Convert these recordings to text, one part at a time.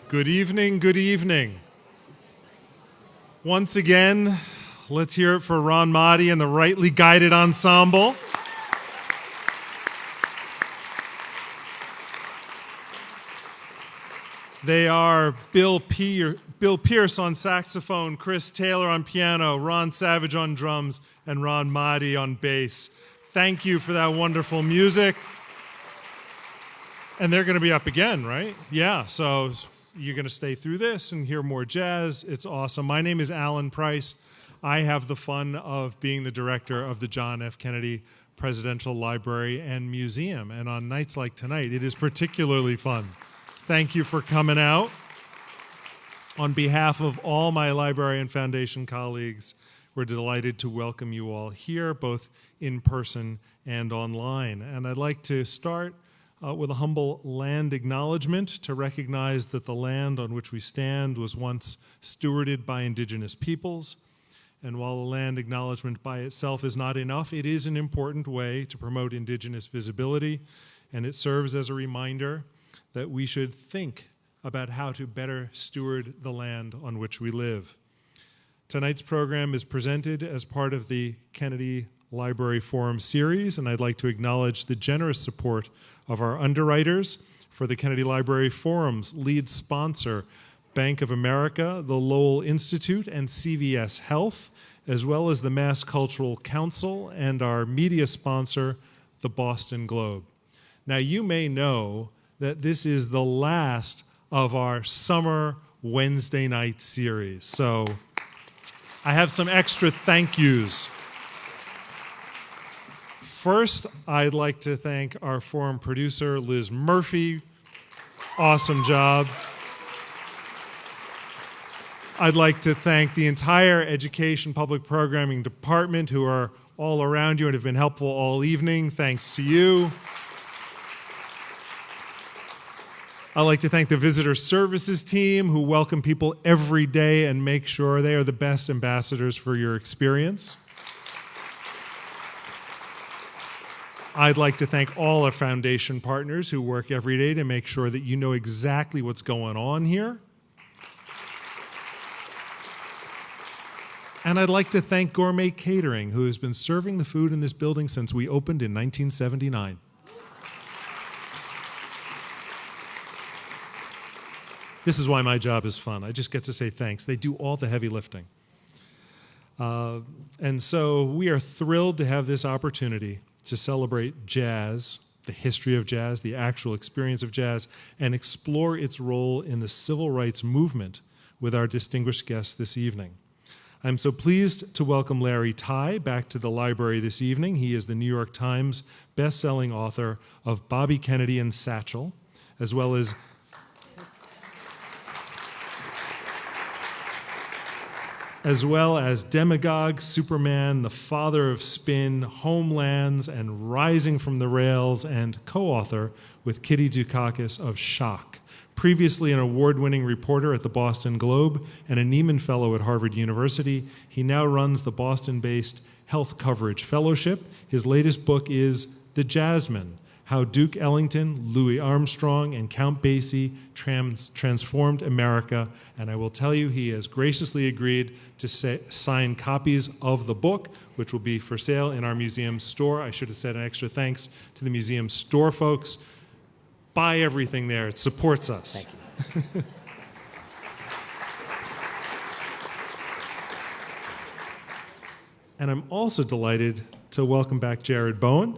Good evening, good evening. Once again, let's hear it for Ron Mahdi and the Rightly Guided Ensemble. They are Bill Pierce on saxophone, Chris Taylor on piano, Ron Savage on drums, and Ron Mahdi on bass. Thank you for that wonderful music. And they're going to be up again, right? Yeah, so you're going to stay through this and hear more jazz. It's awesome. My name is Alan Price. I have the fun of being the director of the John F. Kennedy Presidential Library and Museum. And on nights like tonight, it is particularly fun. Thank you for coming out. On behalf of all my Library and Foundation colleagues, we're delighted to welcome you all here, both in person and online. And I'd like to start with a humble land acknowledgement to recognize that the land on which we stand was once stewarded by indigenous peoples. And while the land acknowledgement by itself is not enough, it is an important way to promote indigenous visibility, and it serves as a reminder that we should think about how to better steward the land on which we live. Tonight's program is presented as part of the Kennedy Library Forum series, and I'd like to acknowledge the generous support of our underwriters for the Kennedy Library Forum's lead sponsor, Bank of America, the Lowell Institute, and CVS Health, as well as the Mass Cultural Council and our media sponsor, the Boston Globe. Now, you may know that this is the last of our summer Wednesday night series, so I have some extra thank yous. First, I'd like to thank our forum producer, Liz Murphy. Awesome job. I'd like to thank the entire Education Public Programming Department, who are all around you and have been helpful all evening. Thanks to you. I'd like to thank the Visitor Services team, who welcome people every day and make sure they are the best ambassadors for your experience. I'd like to thank all our foundation partners who work every day to make sure that you know exactly what's going on here. And I'd like to thank Gourmet Catering, who has been serving the food in this building since we opened in 1979. This is why my job is fun. I just get to say thanks. They do all the heavy lifting. And so we are thrilled to have this opportunity to celebrate jazz, the history of jazz, the actual experience of jazz, and explore its role in the civil rights movement with our distinguished guests this evening. I'm so pleased to welcome Larry Tye back to the library this evening. He is the New York Times best-selling author of Bobby Kennedy and Satchel, as well as Demagogue, Superman, The Father of Spin, Homelands, and Rising from the Rails, and co-author with Kitty Dukakis of Shock. Previously an award-winning reporter at the Boston Globe and a Nieman Fellow at Harvard University, he now runs the Boston-based Health Coverage Fellowship. His latest book is The Jazzmen: How Duke Ellington, Louis Armstrong, and Count Basie Transformed America. And I will tell you, he has graciously agreed to sign copies of the book, which will be for sale in our museum store. I should have said an extra thanks to the museum store folks. Buy everything there. It supports us. Thank you. And I'm also delighted to welcome back Jared Bowen,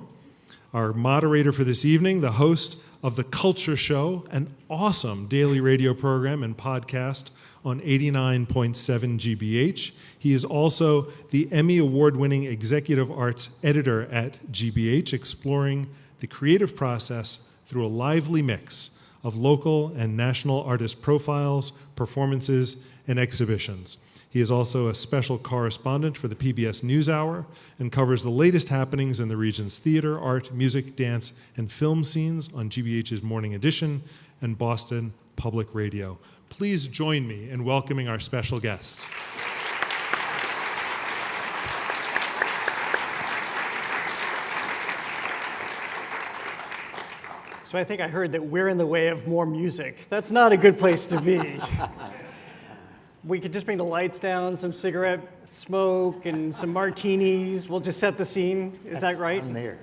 our moderator for this evening, the host of The Culture Show, an awesome daily radio program and podcast on 89.7 GBH. He is also the Emmy Award-winning executive arts editor at GBH, exploring the creative process through a lively mix of local and national artist profiles, performances, and exhibitions. He is also a special correspondent for the PBS NewsHour and covers the latest happenings in the region's theater, art, music, dance, and film scenes on GBH's Morning Edition and Boston Public Radio. Please join me in welcoming our special guests. So I think I heard that we're in the way of more music. That's not a good place to be. We could just bring the lights down, some cigarette smoke, and some martinis. We'll just set the scene. Is that right? I'm there.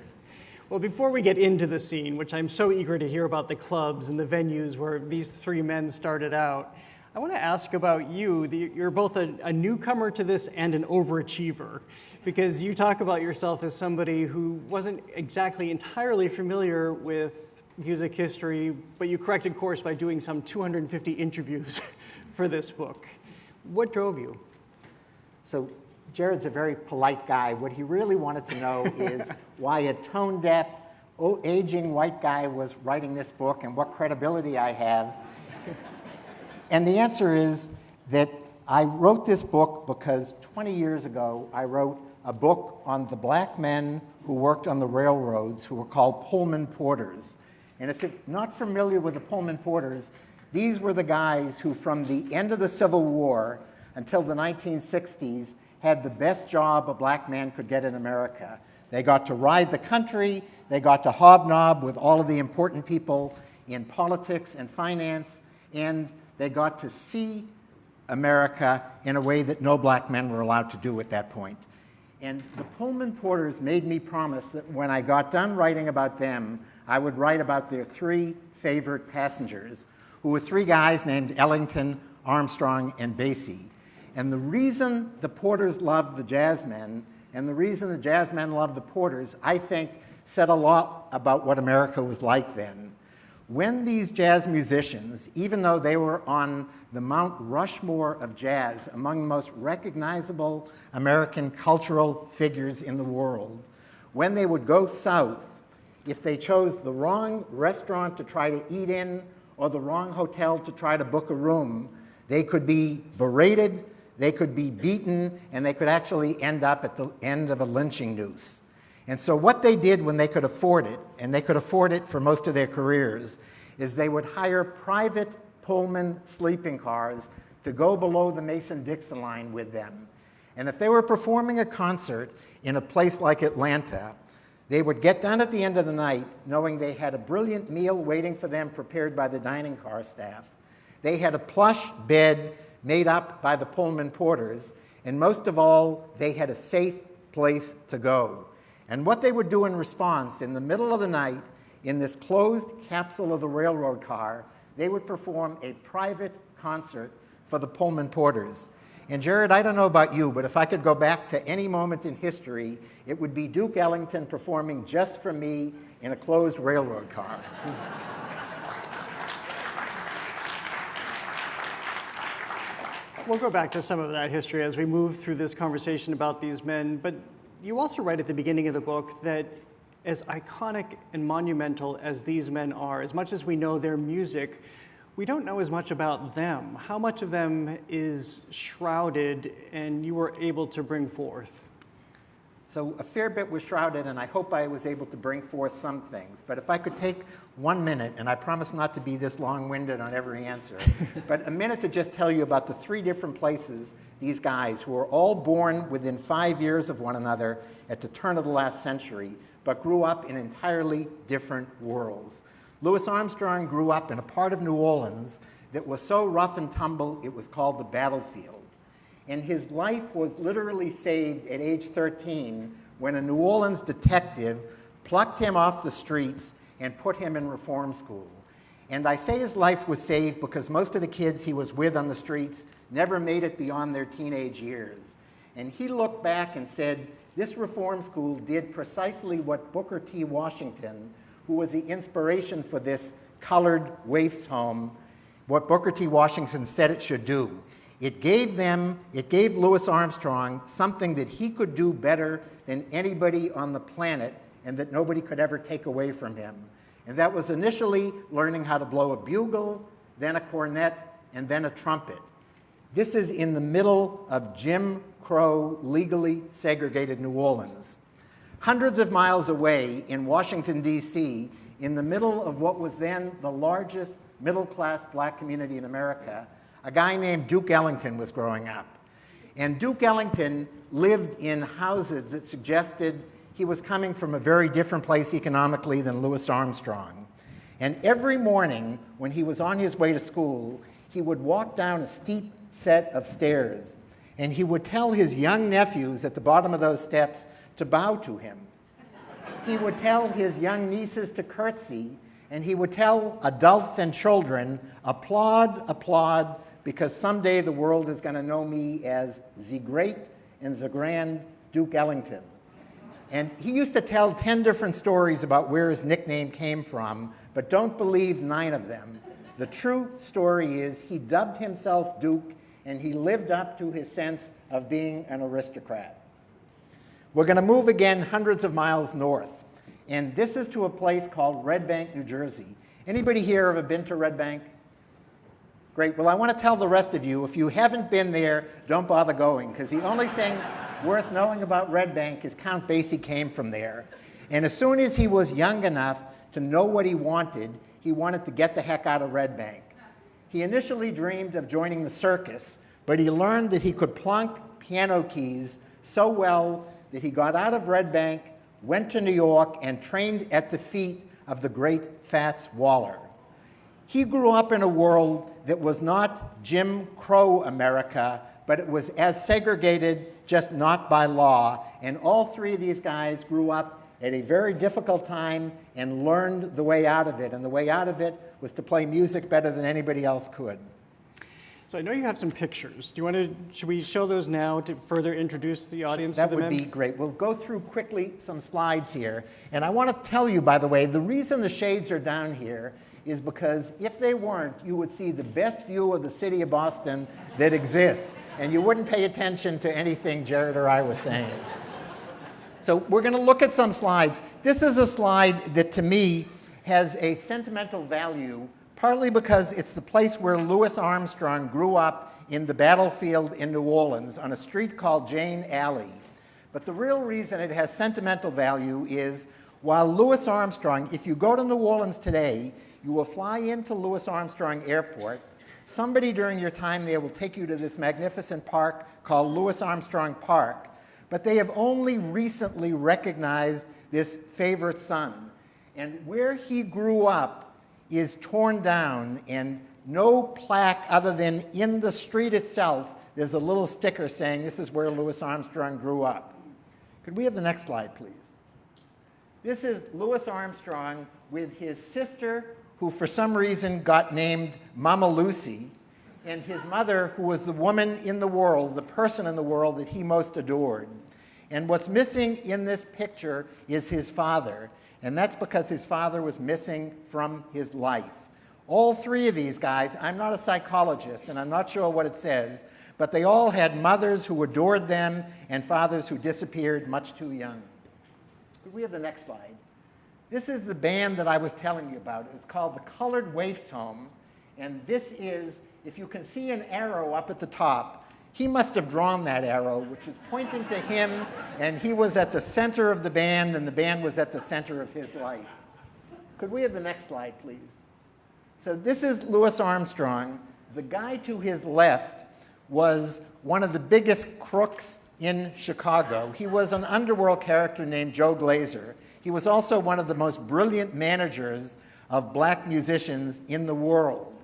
Well, before we get into the scene, which I'm so eager to hear about the clubs and the venues where these three men started out, I want to ask about you. You're both a newcomer to this and an overachiever, because you talk about yourself as somebody who wasn't exactly entirely familiar with music history, but you corrected course by doing some 250 interviews for this book. What drove you? So Jared's a very polite guy. What he really wanted to know is why a tone-deaf, aging white guy was writing this book and what credibility I have. And the answer is that I wrote this book because 20 years ago I wrote a book on the black men who worked on the railroads who were called Pullman porters. And if you're not familiar with the Pullman porters, these were the guys who from the end of the Civil War until the 1960s had the best job a black man could get in America. They got to ride the country, they got to hobnob with all of the important people in politics and finance, and they got to see America in a way that no black men were allowed to do at that point. And the Pullman porters made me promise that when I got done writing about them, I would write about their three favorite passengers, who were three guys named Ellington, Armstrong, and Basie. And the reason the porters loved the Jazzmen, and the reason the Jazzmen loved the porters, I think, said a lot about what America was like then. When these jazz musicians, even though they were on the Mount Rushmore of jazz, among the most recognizable American cultural figures in the world, when they would go south, if they chose the wrong restaurant to try to eat in or the wrong hotel to try to book a room, they could be berated, they could be beaten, and they could actually end up at the end of a lynching noose. And so what they did when they could afford it, and they could afford it for most of their careers, is they would hire private Pullman sleeping cars to go below the Mason-Dixon line with them. And if they were performing a concert in a place like Atlanta, they would get done at the end of the night knowing they had a brilliant meal waiting for them prepared by the dining car staff. They had a plush bed made up by the Pullman porters, and most of all, they had a safe place to go. And what they would do in response, in the middle of the night, in this closed capsule of the railroad car, they would perform a private concert for the Pullman porters. And Jared, I don't know about you, but if I could go back to any moment in history, it would be Duke Ellington performing just for me in a closed railroad car. We'll go back to some of that history as we move through this conversation about these men, but you also write at the beginning of the book that as iconic and monumental as these men are, as much as we know their music, we don't know as much about them. How much of them is shrouded and you were able to bring forth? So a fair bit was shrouded, and I hope I was able to bring forth some things. But if I could take 1 minute, and I promise not to be this long-winded on every answer, but a minute to just tell you about the three different places these guys, who were all born within 5 years of one another at the turn of the last century, but grew up in entirely different worlds. Louis Armstrong grew up in a part of New Orleans that was so rough and tumble it was called the battlefield. And his life was literally saved at age 13 when a New Orleans detective plucked him off the streets and put him in reform school. And I say his life was saved because most of the kids he was with on the streets never made it beyond their teenage years. And he looked back and said, this reform school did precisely what Booker T. Washington, who was the inspiration for this colored waifs home, what Booker T. Washington said it should do. It gave Louis Armstrong something that he could do better than anybody on the planet and that nobody could ever take away from him. And that was initially learning how to blow a bugle, then a cornet, and then a trumpet. This is in the middle of Jim Crow, legally segregated New Orleans. Hundreds of miles away in Washington, D.C., in the middle of what was then the largest middle-class black community in America, a guy named Duke Ellington was growing up. And Duke Ellington lived in houses that suggested he was coming from a very different place economically than Louis Armstrong. And every morning when he was on his way to school, he would walk down a steep set of stairs, and he would tell his young nephews at the bottom of those steps to bow to him. He would tell his young nieces to curtsy, and he would tell adults and children, applaud, applaud, because someday the world is going to know me as the great and the grand Duke Ellington. And he used to tell 10 different stories about where his nickname came from, but don't believe 9 of them. The true story is he dubbed himself Duke, and he lived up to his sense of being an aristocrat. We're going to move again hundreds of miles north, and this is to a place called Red Bank, New Jersey. Anybody here ever been to Red Bank? Great. Well, I want to tell the rest of you, if you haven't been there, don't bother going, because the only thing worth knowing about Red Bank is Count Basie came from there. And as soon as he was young enough to know what he wanted to get the heck out of Red Bank. He initially dreamed of joining the circus, but he learned that he could plunk piano keys so well that he got out of Red Bank, went to New York, and trained at the feet of the great Fats Waller. He grew up in a world that was not Jim Crow America, but it was as segregated, just not by law. And all 3 of these guys grew up at a very difficult time and learned the way out of it. And the way out of it was to play music better than anybody else could. So I know you have some pictures. Should we show those now to further introduce the audience to the men? That would be great. We'll go through quickly some slides here. And I want to tell you, by the way, the reason the shades are down here is because if they weren't, you would see the best view of the city of Boston that exists. And you wouldn't pay attention to anything Jared or I was saying. So we're going to look at some slides. This is a slide that, to me, has a sentimental value, partly because it's the place where Louis Armstrong grew up in the battlefield in New Orleans on a street called Jane Alley. But the real reason it has sentimental value is while Louis Armstrong, if you go to New Orleans today, you will fly into Louis Armstrong Airport. Somebody during your time there will take you to this magnificent park called Louis Armstrong Park. But they have only recently recognized this favorite son. And where he grew up is torn down, and no plaque other than in the street itself, there's a little sticker saying this is where Louis Armstrong grew up. Could we have the next slide, please? This is Louis Armstrong with his sister, who for some reason got named Mama Lucy, and his mother, who was the woman in the world, the person in the world that he most adored. And what's missing in this picture is his father, and that's because his father was missing from his life. All 3 of these guys, I'm not a psychologist, and I'm not sure what it says, but they all had mothers who adored them and fathers who disappeared much too young. Could we have the next slide? This is the band that I was telling you about. It's called the Colored Waifs Home, and this is, if you can see an arrow up at the top, he must have drawn that arrow, which is pointing to him, and he was at the center of the band, and the band was at the center of his life. Could we have the next slide, please? So this is Louis Armstrong. The guy to his left was one of the biggest crooks in Chicago. He was an underworld character named Joe Glazer. He was also one of the most brilliant managers of black musicians in the world.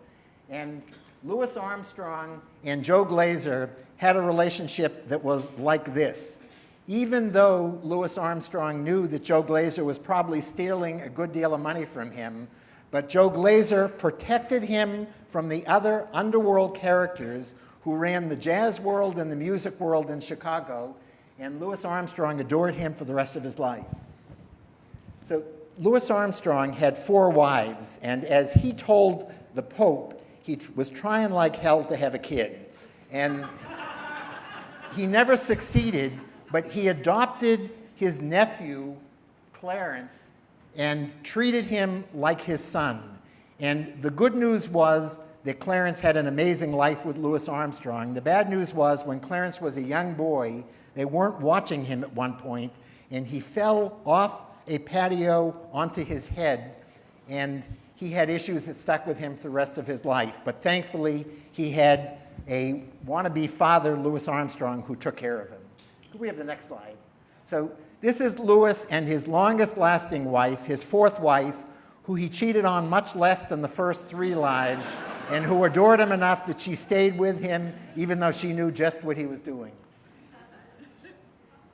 And Louis Armstrong and Joe Glazer had a relationship that was like this. Even though Louis Armstrong knew that Joe Glazer was probably stealing a good deal of money from him, but Joe Glazer protected him from the other underworld characters who ran the jazz world and the music world in Chicago, and Louis Armstrong adored him for the rest of his life. So Louis Armstrong had 4 wives, and as he told the Pope, he was trying like hell to have a kid. And he never succeeded, but he adopted his nephew, Clarence, and treated him like his son. And the good news was that Clarence had an amazing life with Louis Armstrong. The bad news was when Clarence was a young boy, they weren't watching him at one point, and he fell off a patio onto his head, and he had issues that stuck with him for the rest of his life. But thankfully, he had a wannabe father, Louis Armstrong, who took care of him. Could we have the next slide? So this is Louis and his longest lasting wife, his 4th wife, who he cheated on much less than the first 3 lives, and who adored him enough that she stayed with him even though she knew just what he was doing.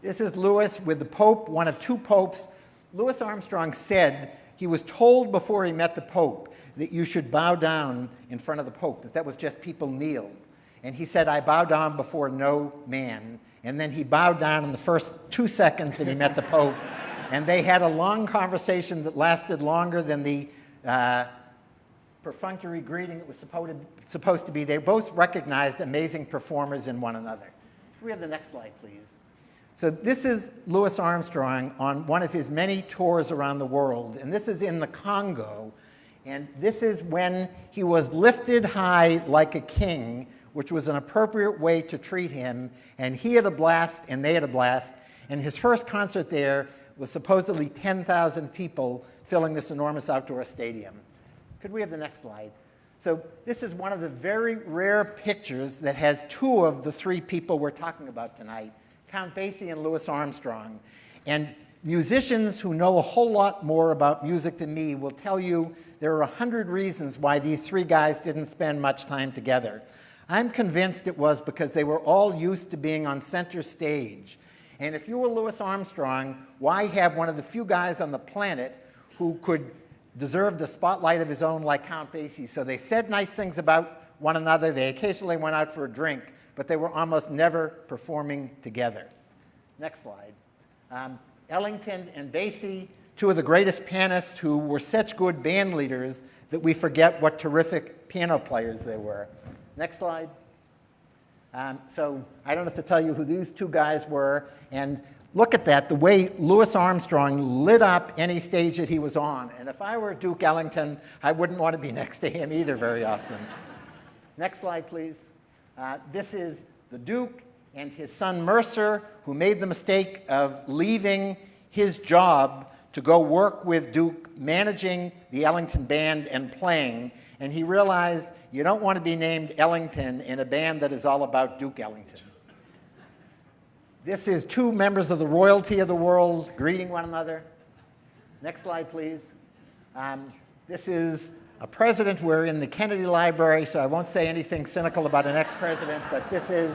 This is Louis with the Pope, one of 2 popes. Louis Armstrong said he was told before he met the Pope that you should bow down in front of the Pope, that was just people kneeled. And he said, I bow down before no man. And then he bowed down in the first 2 seconds that he met the Pope. And they had a long conversation that lasted longer than the perfunctory greeting it was supposed to be. They both recognized amazing performers in one another. Can we have the next slide, please? So this is Louis Armstrong on one of his many tours around the world. And this is in the Congo. And this is when he was lifted high like a king, which was an appropriate way to treat him. And he had a blast, and they had a blast. And his first concert there was supposedly 10,000 people filling this enormous outdoor stadium. Could we have the next slide? So this is one of the very rare pictures that has 2 of the 3 people we're talking about tonight, Count Basie and Louis Armstrong. And musicians who know a whole lot more about music than me will tell you there are 100 reasons why these 3 guys didn't spend much time together. I'm convinced it was because they were all used to being on center stage. And if you were Louis Armstrong, why have one of the few guys on the planet who could deserve the spotlight of his own like Count Basie? So they said nice things about one another. They occasionally went out for a drink, but they were almost never performing together. Next slide. Ellington and Basie, 2 of the greatest pianists who were such good band leaders that we forget what terrific piano players they were. Next slide. So I don't have to tell you who these 2 guys were. And look at that, the way Louis Armstrong lit up any stage that he was on. And if I were Duke Ellington, I wouldn't want to be next to him either very often. Next slide, please. This is the Duke and his son Mercer, who made the mistake of leaving his job to go work with Duke, managing the Ellington band and playing. And he realized you don't want to be named Ellington in a band that is all about Duke Ellington. This is 2 members of the royalty of the world greeting one another. Next slide, please. This is a president. We're in the Kennedy Library, so I won't say anything cynical about an ex-president, but this is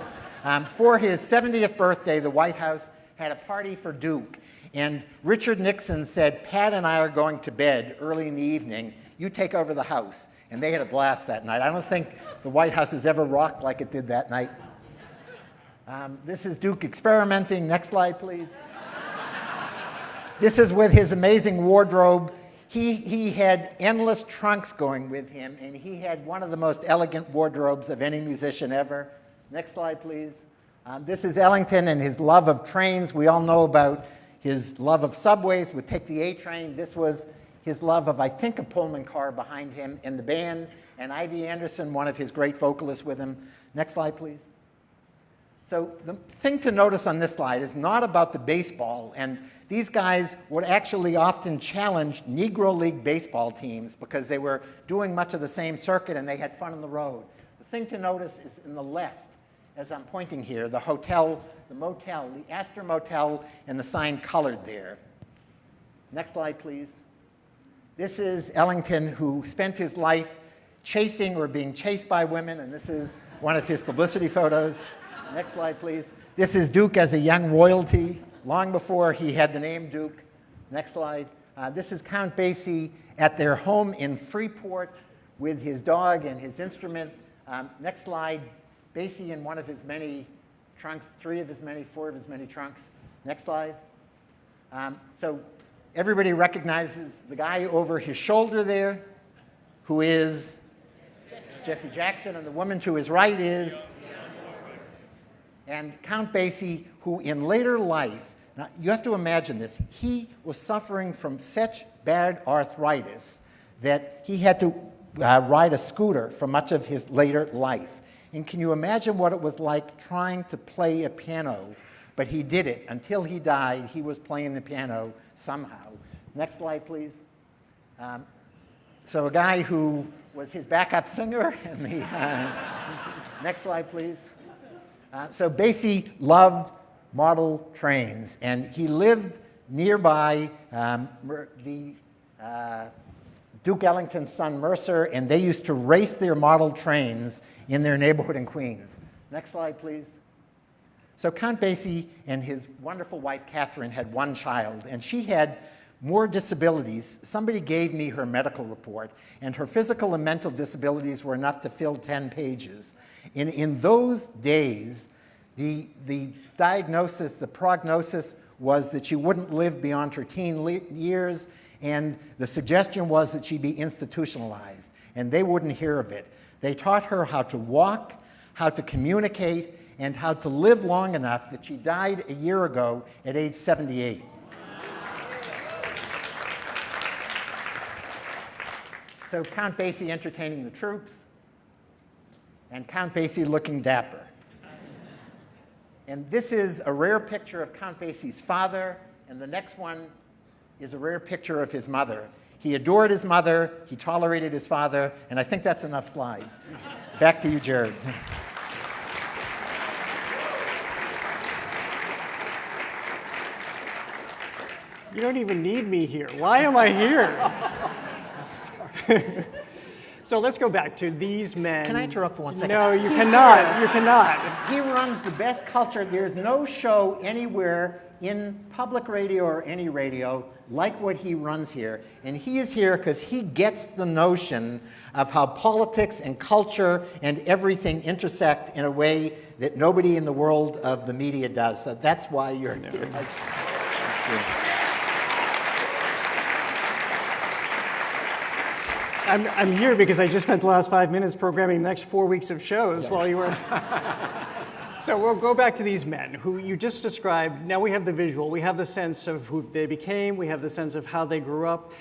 for his 70th birthday, the White House had a party for Duke. And Richard Nixon said, Pat and I are going to bed early in the evening. You take over the house. And they had a blast that night. I don't think the White House has ever rocked like it did that night. This is Duke experimenting. Next slide, please. This is with his amazing wardrobe. He had endless trunks going with him, and he had one of the most elegant wardrobes of any musician ever. Next slide, please. This is Ellington and his love of trains. We all know about his love of subways. Would take the A train. This was his love of, I think, a Pullman car behind him in the band, and Ivy Anderson, one of his great vocalists, with him. Next slide, please. So the thing to notice on this slide is not about the baseball, and these guys would actually often challenge Negro League baseball teams because they were doing much of the same circuit and they had fun on the road. The thing to notice is in the left, as I'm pointing here, the hotel, the motel, the Astor Motel, and the sign colored there. Next slide, please. This is Ellington, who spent his life chasing or being chased by women, and this is one of his publicity photos. Next slide, please. This is Duke as a young royalty, long before he had the name Duke. Next slide. This is Count Basie at their home in Freeport with his dog and his instrument. Next slide. Basie in one of his many trunks, 3 of his many, 4 of his many trunks. Next slide. So everybody recognizes the guy over his shoulder there, who is Jesse Jackson, and the woman to his right is, and Count Basie, who in later life, now you have to imagine this, he was suffering from such bad arthritis that he had to ride a scooter for much of his later life. And can you imagine what it was like trying to play a piano? But he did it. Until he died, he was playing the piano somehow. Next slide, please. So a guy who was his backup singer. And the, next slide, please. So Basie loved model trains, and he lived nearby the Duke Ellington's son Mercer, and they used to race their model trains in their neighborhood in Queens. Next slide, please. So Count Basie and his wonderful wife, Catherine, had one child, and she had more disabilities. Somebody gave me her medical report, and her physical and mental disabilities were enough to fill 10 pages. In those days, the diagnosis, the prognosis was that she wouldn't live beyond her teen years, and the suggestion was that she be institutionalized, and they wouldn't hear of it. They taught her how to walk, how to communicate, and how to live long enough that she died a year ago at age 78. So Count Basie entertaining the troops, and Count Basie looking dapper. And this is a rare picture of Count Basie's father, and the next one is a rare picture of his mother. He adored his mother, he tolerated his father, and I think that's enough slides. Back to you, Jared. You don't even need me here. Why am I here? So let's go back to these men. Can I interrupt for 1 second? No, you cannot. You cannot. He runs the best culture. There's no show anywhere in public radio or any radio like what he runs here. And he is here because he gets the notion of how politics and culture and everything intersect in a way that nobody in the world of the media does. So that's why you're here. I'm here because I just spent the last 5 minutes programming the next 4 weeks of shows while you were. So we'll go back to these men who you just described. Now we have the visual. We have the sense of who they became. We have the sense of how they grew up.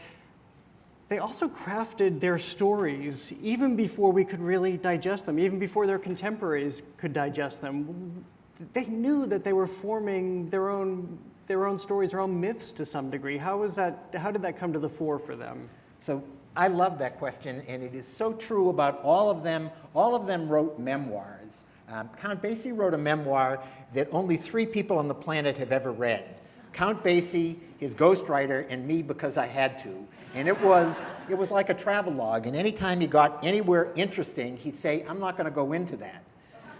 They also crafted their stories even before we could really digest them, even before their contemporaries could digest them. They knew that they were forming their own stories, their own myths to some degree. How did that come to the fore for them? So I love that question, and it is so true about all of them. All of them wrote memoirs. Count Basie wrote a memoir that only 3 people on the planet have ever read. Count Basie, his ghostwriter, and me because I had to. And it was like a travelogue, and anytime he got anywhere interesting, he'd say, I'm not going to go into that.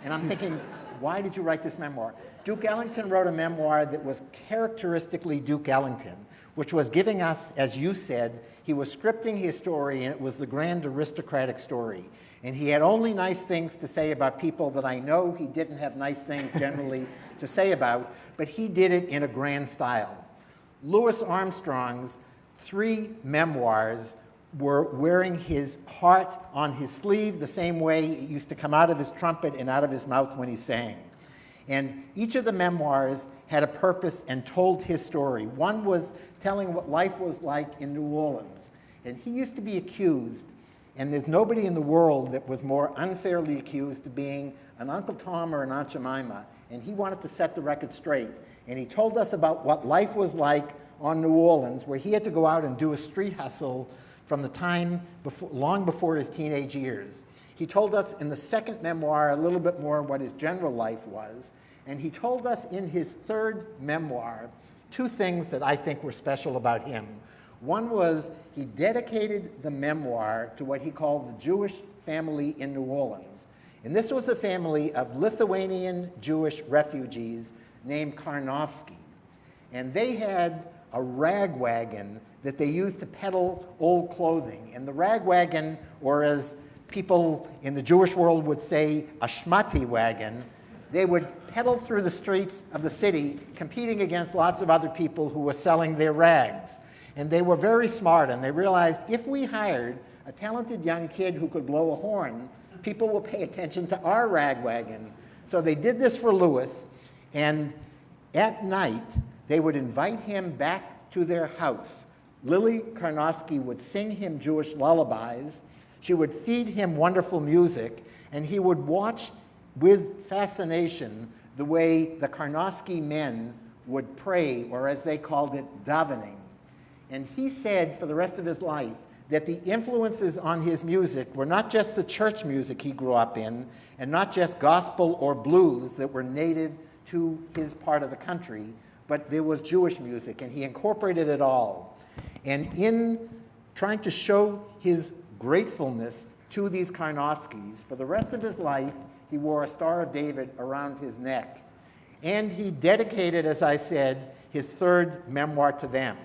And I'm thinking, why did you write this memoir? Duke Ellington wrote a memoir that was characteristically Duke Ellington, which was giving us, as you said, he was scripting his story, and it was the grand aristocratic story. And he had only nice things to say about people that I know he didn't have nice things generally to say about, but he did it in a grand style. Louis Armstrong's 3 memoirs were wearing his heart on his sleeve the same way it used to come out of his trumpet and out of his mouth when he sang. And each of the memoirs had a purpose and told his story. One was telling what life was like in New Orleans. And he used to be accused, and there's nobody in the world that was more unfairly accused of being an Uncle Tom or an Aunt Jemima. And he wanted to set the record straight. And he told us about what life was like on New Orleans, where he had to go out and do a street hustle from the time long before his teenage years. He told us in the second memoir a little bit more what his general life was. And he told us in his 3rd memoir 2 things that I think were special about him. One was he dedicated the memoir to what he called the Jewish family in New Orleans. And this was a family of Lithuanian Jewish refugees named Karnofsky. And they had a rag wagon that they used to peddle old clothing. And the rag wagon, or as people in the Jewish world would say, a shmati wagon, they would pedal through the streets of the city, competing against lots of other people who were selling their rags. And they were very smart, and they realized if we hired a talented young kid who could blow a horn, people will pay attention to our rag wagon. So they did this for Louis, and at night, they would invite him back to their house. Lily Karnofsky would sing him Jewish lullabies. She would feed him wonderful music, and he would watch with fascination the way the Karnofsky men would pray, or as they called it, davening. And he said for the rest of his life that the influences on his music were not just the church music he grew up in, and not just gospel or blues that were native to his part of the country, but there was Jewish music, and he incorporated it all. And in trying to show his gratefulness to these Karnofskys. For the rest of his life, he wore a Star of David around his neck. And he dedicated, as I said, his third memoir to them.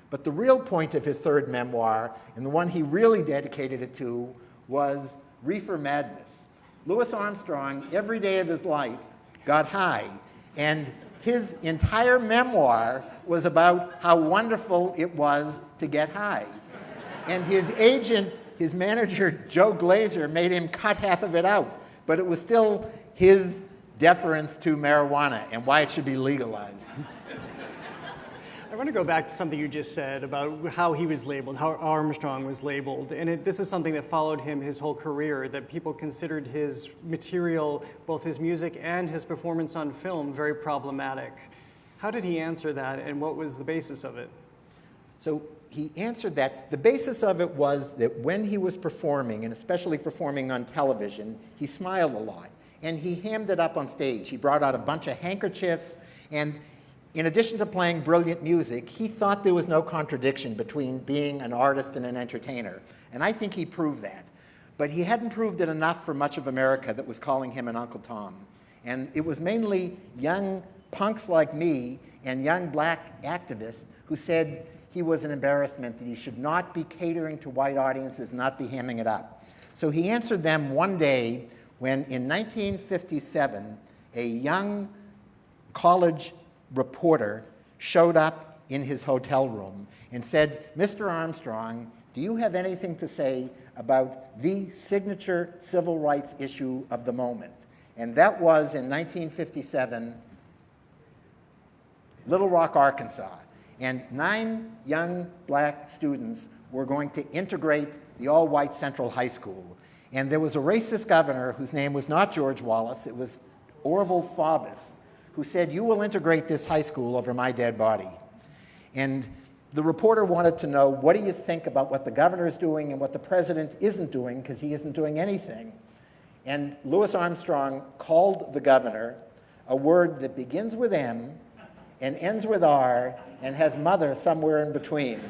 But the real point of his third memoir, and the one he really dedicated it to, was Reefer Madness. Louis Armstrong, every day of his life, got high. And his entire memoir was about how wonderful it was to get high. And his agent, his manager, Joe Glazer, made him cut half of it out. But it was still his deference to marijuana and why it should be legalized. I want to go back to something you just said about how he was labeled, how Armstrong was labeled. And this is something that followed him his whole career, that people considered his material, both his music and his performance on film, very problematic. How did he answer that, and what was the basis of it? So he answered that. The basis of it was that when he was performing, and especially performing on television, he smiled a lot. And he hammed it up on stage. He brought out a bunch of handkerchiefs, and in addition to playing brilliant music, he thought there was no contradiction between being an artist and an entertainer. And I think he proved that. But he hadn't proved it enough for much of America that was calling him an Uncle Tom. And it was mainly young punks like me and young black activists who said he was an embarrassment, that he should not be catering to white audiences, not be hamming it up. So he answered them one day when, in 1957, a young college reporter showed up in his hotel room and said, "Mr. Armstrong, do you have anything to say about the signature civil rights issue of the moment?" And that was, in 1957, Little Rock, Arkansas. And 9 young black students were going to integrate the all-white Central High School. And there was a racist governor whose name was not George Wallace, it was Orville Faubus, who said, "You will integrate this high school over my dead body." And the reporter wanted to know, what do you think about what the governor is doing and what the president isn't doing, because he isn't doing anything. And Louis Armstrong called the governor a word that begins with M and ends with R and has mother somewhere in between.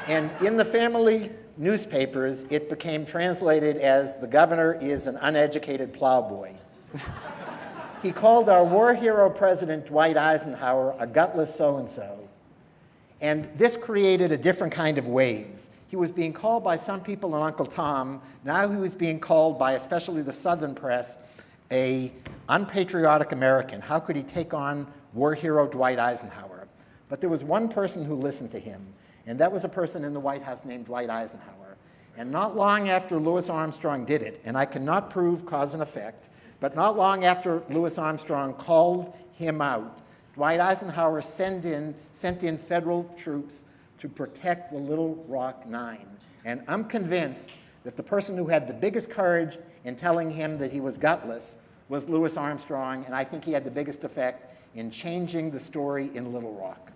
And in the family newspapers, it became translated as, "The governor is an uneducated plowboy." He called our war hero president, Dwight Eisenhower, a gutless so-and-so. And this created a different kind of waves. He was being called by some people an Uncle Tom. Now he was being called by especially the Southern press a unpatriotic American. How could he take on war hero Dwight Eisenhower? But there was one person who listened to him, and that was a person in the White House named Dwight Eisenhower. And not long after Louis Armstrong did it, and I cannot prove cause and effect, but not long after Louis Armstrong called him out, Dwight Eisenhower sent in federal troops to protect the Little Rock Nine. And I'm convinced that the person who had the biggest courage in telling him that he was gutless was Louis Armstrong, and I think he had the biggest effect in changing the story in Little Rock.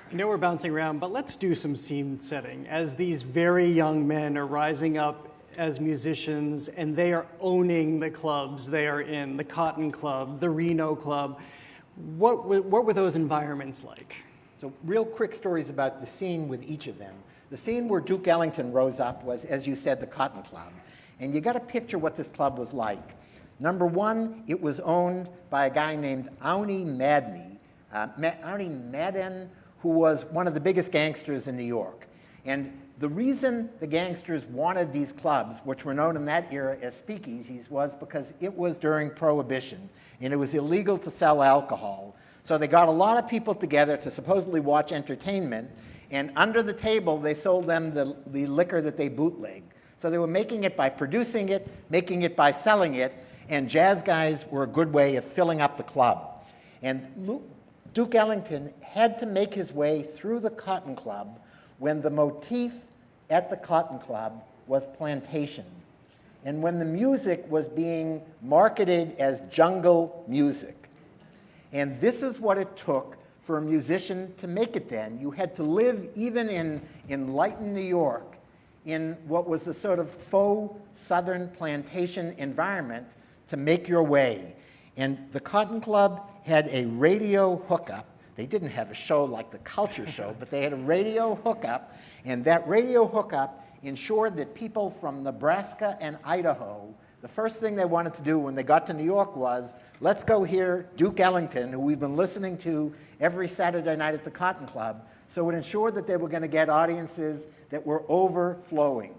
I know we're bouncing around, but let's do some scene setting. As these very young men are rising up as musicians, and they are owning the clubs they are in, the Cotton Club, the Reno Club, what were those environments like? So real quick stories about the scene with each of them. The scene where Duke Ellington rose up was, as you said, the Cotton Club. And you got to picture what this club was like. Number one, it was owned by a guy named Auni Madden, who was one of the biggest gangsters in New York. And the reason the gangsters wanted these clubs, which were known in that era as speakeasies, was because it was during Prohibition, and it was illegal to sell alcohol. So they got a lot of people together to supposedly watch entertainment, and under the table, they sold them the liquor that they bootlegged. So they were making it by producing it, making it by selling it, and jazz guys were a good way of filling up the club. And Duke Ellington had to make his way through the Cotton Club when the motif at the Cotton Club was plantation, and when the music was being marketed as jungle music. And this is what it took for a musician to make it then. You had to live even in enlightened New York in what was a sort of faux Southern plantation environment to make your way. And the Cotton Club had a radio hookup. They didn't have a show like the Culture Show, but they had a radio hookup, and that radio hookup ensured that people from Nebraska and Idaho, the first thing they wanted to do when they got to New York was, let's go hear Duke Ellington, who we've been listening to every Saturday night at the Cotton Club. So it ensured that they were going to get audiences that were overflowing.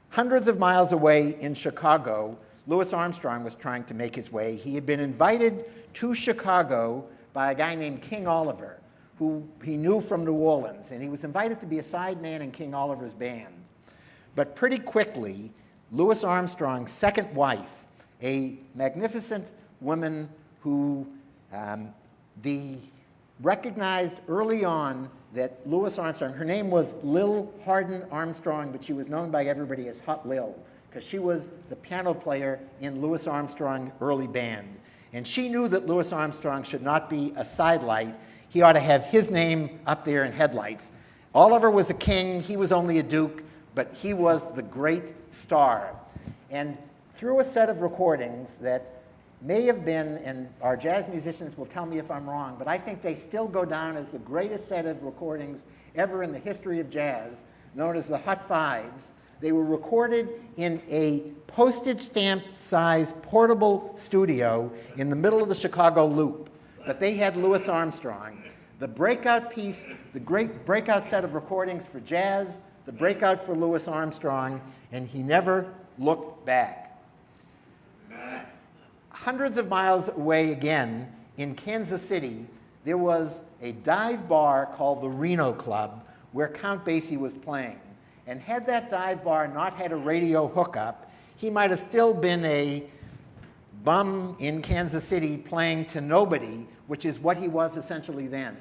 Hundreds of miles away in Chicago, Louis Armstrong was trying to make his way. He had been invited to Chicago by a guy named King Oliver, who he knew from New Orleans, and he was invited to be a sideman in King Oliver's band. But pretty quickly, Louis Armstrong's second wife, a magnificent woman who recognized early on that Louis Armstrong, her name was Lil Hardin Armstrong, but she was known by everybody as Hot Lil, because she was the piano player in Louis Armstrong's early band. And she knew that Louis Armstrong should not be a sidelight. He ought to have his name up there in headlights. Oliver was a king, he was only a duke, but he was the great star. And through a set of recordings that may have been, and our jazz musicians will tell me if I'm wrong, but I think they still go down as the greatest set of recordings ever in the history of jazz, known as the Hot Fives. They were recorded in a postage stamp size portable studio in the middle of the Chicago Loop. But they had Louis Armstrong. The breakout piece, the great breakout set of recordings for jazz, the breakout for Louis Armstrong, and he never looked back. Hundreds of miles away again, in Kansas City, there was a dive bar called the Reno Club where Count Basie was playing. And had that dive bar not had a radio hookup, he might have still been a bum in Kansas City playing to nobody, which is what he was essentially then.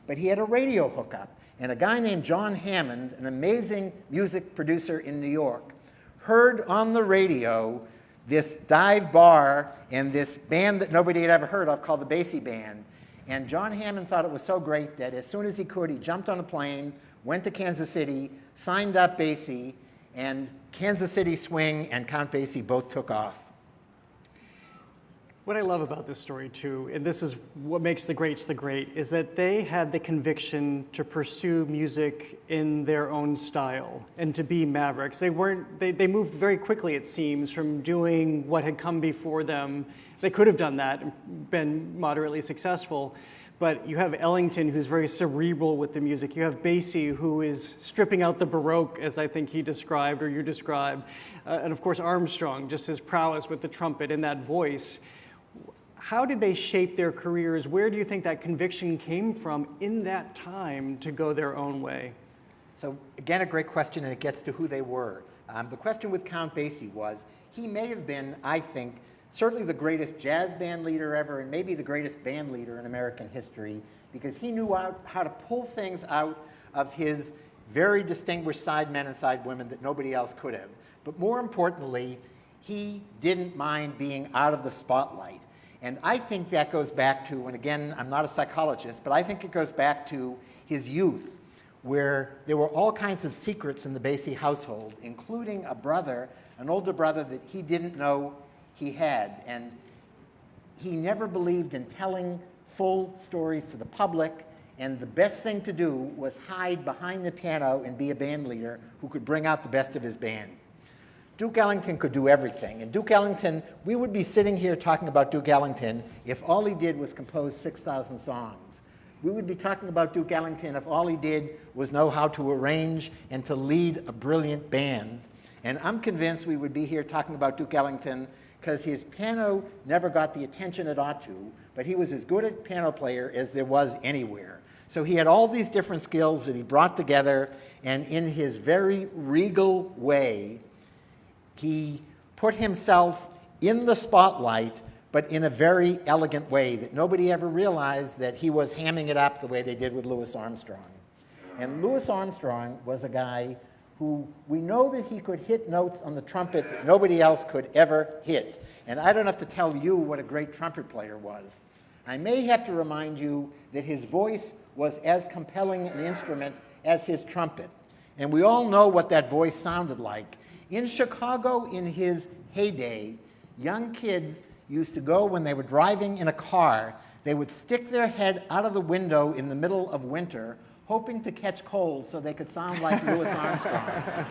But he had a radio hookup, and a guy named John Hammond, an amazing music producer in New York, heard on the radio this dive bar and this band that nobody had ever heard of called the Basie Band. And John Hammond thought it was so great that as soon as he could, he jumped on a plane, went to Kansas City, signed up Basie, and Kansas City Swing and Count Basie both took off. What I love about this story too, and this is what makes the greats the great, is that they had the conviction to pursue music in their own style and to be mavericks. They moved very quickly, it seems, from doing what had come before them. They could have done that and been moderately successful, but you have Ellington, who's very cerebral with the music. You have Basie, who is stripping out the Baroque, as I think he described, or you described. And of course, Armstrong, just his prowess with the trumpet and that voice. How did they shape their careers? Where do you think that conviction came from in that time to go their own way? So again, a great question, and it gets to who they were. The question with Count Basie was, he may have been, I think, certainly the greatest jazz band leader ever, and maybe the greatest band leader in American history, because he knew how to pull things out of his very distinguished sidemen and sidewomen that nobody else could have. But more importantly, he didn't mind being out of the spotlight. And I think that goes back to, and again, I'm not a psychologist, but I think it goes back to his youth, where there were all kinds of secrets in the Basie household, including a brother, an older brother that he didn't know he had. And he never believed in telling full stories to the public, and the best thing to do was hide behind the piano and be a band leader who could bring out the best of his band. Duke Ellington could do everything. And Duke Ellington, we would be sitting here talking about Duke Ellington if all he did was compose 6,000 songs. We would be talking about Duke Ellington if all he did was know how to arrange and to lead a brilliant band. And I'm convinced we would be here talking about Duke Ellington because his piano never got the attention it ought to, but he was as good a piano player as there was anywhere. So he had all these different skills that he brought together, and in his very regal way, he put himself in the spotlight, but in a very elegant way that nobody ever realized that he was hamming it up the way they did with Louis Armstrong. And Louis Armstrong was a guy who we know that he could hit notes on the trumpet that nobody else could ever hit. And I don't have to tell you what a great trumpet player was. I may have to remind you that his voice was as compelling an instrument as his trumpet. And we all know what that voice sounded like. In Chicago, in his heyday, young kids used to go when they were driving in a car, they would stick their head out of the window in the middle of winter, hoping to catch cold so they could sound like Louis Armstrong.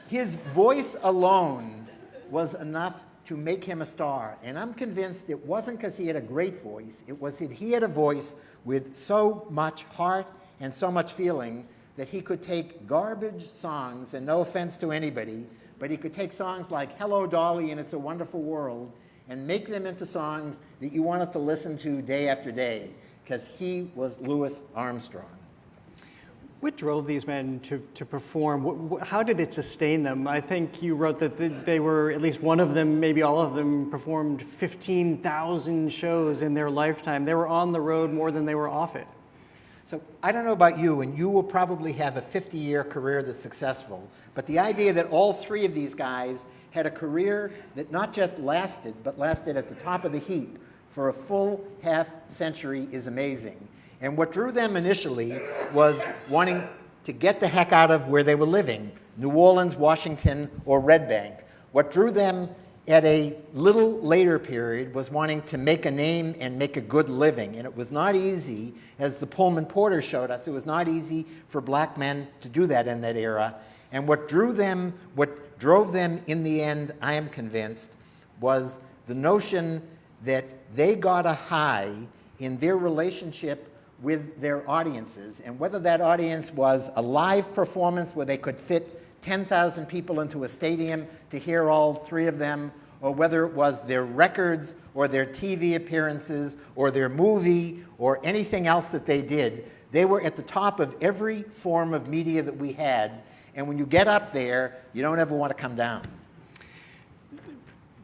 His voice alone was enough to make him a star. And I'm convinced it wasn't because he had a great voice, it was that he had a voice with so much heart and so much feeling that he could take garbage songs, and no offense to anybody, but he could take songs like Hello Dolly and It's a Wonderful World and make them into songs that you wanted to listen to day after day, because he was Louis Armstrong. What drove these men to perform? How did it sustain them? I think you wrote that they were, at least one of them, maybe all of them, performed 15,000 shows in their lifetime. They were on the road more than they were off it. So I don't know about you, and you will probably have a 50-year career that's successful, but the idea that all three of these guys had a career that not just lasted, but lasted at the top of the heap for a full half century is amazing. And what drew them initially was wanting to get the heck out of where they were living, New Orleans, Washington, or Red Bank. What drew them at a little later period was wanting to make a name and make a good living. And it was not easy, as the Pullman Porter showed us, it was not easy for black men to do that in that era. And what drove them in the end, I am convinced, was the notion that they got a high in their relationship with their audiences. And whether that audience was a live performance where they could fit 10,000 people into a stadium to hear all three of them, or whether it was their records or their TV appearances or their movie or anything else that they did, they were at the top of every form of media that we had. And when you get up there, you don't ever want to come down.